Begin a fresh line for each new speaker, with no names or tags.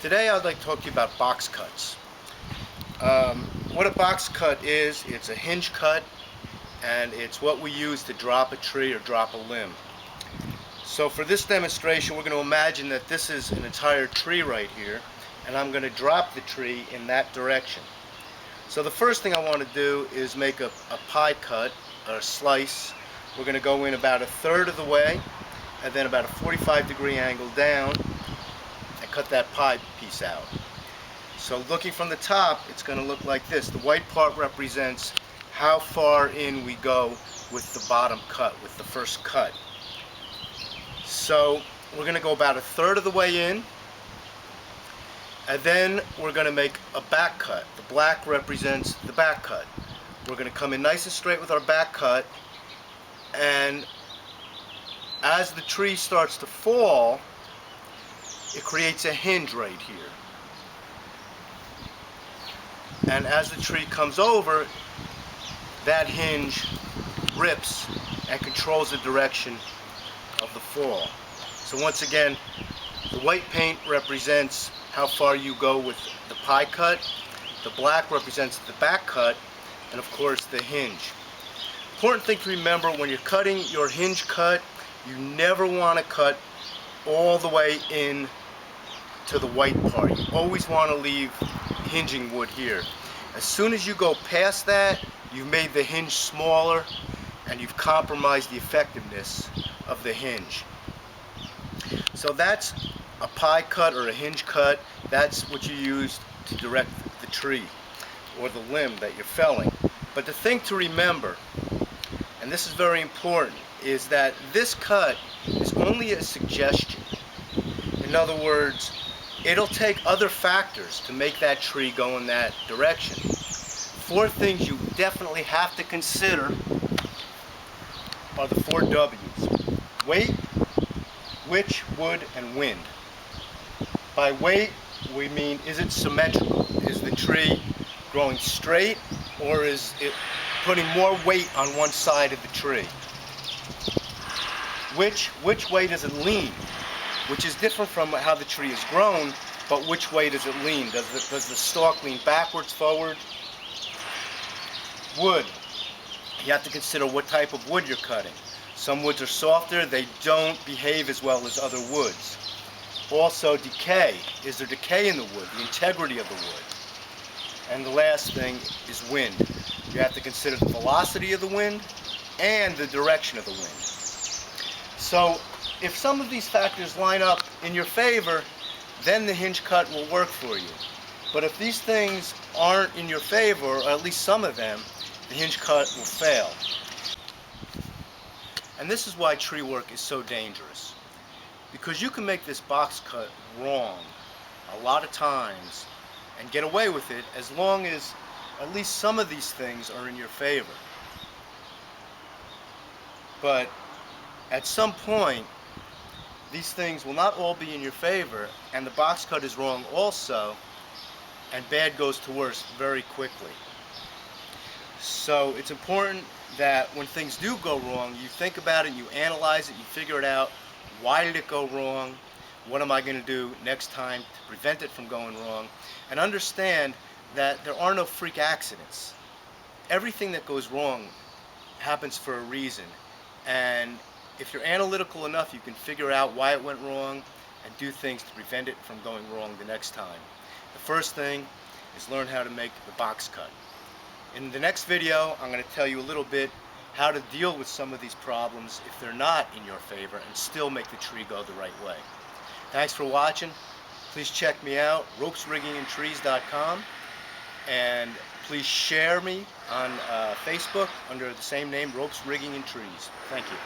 Today I'd like to talk to you about box cuts. What a box cut is, it's a hinge cut, and it's what we use to drop a tree or drop a limb. So for this demonstration, we're going to imagine that this is an entire tree right here, and I'm going to drop the tree in that direction. So the first thing I want to do is make a pie cut, or a slice. We're going to go in about 1/3 of the way, and then about a 45-degree angle down, and cut that pie piece out. So looking from the top, it's going to look like this. The white part represents how far in we go with the bottom cut, with the first cut. So we're going to go about 1/3 of the way in, and then we're going to make a back cut. The black represents the back cut. We're going to come in nice and straight with our back cut, and as the tree starts to fall, it creates a hinge right here. And as the tree comes over, that hinge rips and controls the direction of the fall. So once again, the white paint represents how far you go with the pie cut, the black represents the back cut, and of course the hinge. Important thing to remember when you're cutting your hinge cut, you never want to cut all the way in to the white part. You always want to leave hinging wood here. As soon as you go past that, you've made the hinge smaller and you've compromised the effectiveness of the hinge. So that's a pie cut or a hinge cut. That's what you use to direct the tree or the limb that you're felling. But the thing to remember, and this is very important, is that this cut is only a suggestion. In other words, it'll take other factors to make that tree go in that direction. 4 things you definitely have to consider are the 4 W's. Weight, which, wood, and wind. By weight, we mean, is it symmetrical? Is the tree growing straight, or is it putting more weight on one side of the tree? Which way does it lean? Which is different from how the tree is grown, but which way does it lean? Does the stalk lean backwards, forward? Wood. You have to consider what type of wood you're cutting. Some woods are softer, they don't behave as well as other woods. Also, decay. Is there decay in the wood? The integrity of the wood. And the last thing is wind. You have to consider the velocity of the wind and the direction of the wind. So if some of these factors line up in your favor, then the hinge cut will work for you. But if these things aren't in your favor, or at least some of them, the hinge cut will fail. And this is why tree work is so dangerous. Because you can make this box cut wrong a lot of times and get away with it as long as at least some of these things are in your favor. But at some point, these things will not all be in your favor, and the box cut is wrong also, and bad goes to worse very quickly. So it's important that when things do go wrong, you think about it, you analyze it, you figure it out. Why did it go wrong? What am I going to do next time to prevent it from going wrong? And understand that there are no freak accidents. Everything that goes wrong happens for a reason. And if you're analytical enough, you can figure out why it went wrong and do things to prevent it from going wrong the next time. The first thing is learn how to make the box cut. In the next video, I'm going to tell you a little bit how to deal with some of these problems if they're not in your favor and still make the tree go the right way. Thanks for watching. Please check me out, ropesriggingandtrees.com, and please share me on Facebook under the same name, Ropes, Rigging, and Trees. Thank you.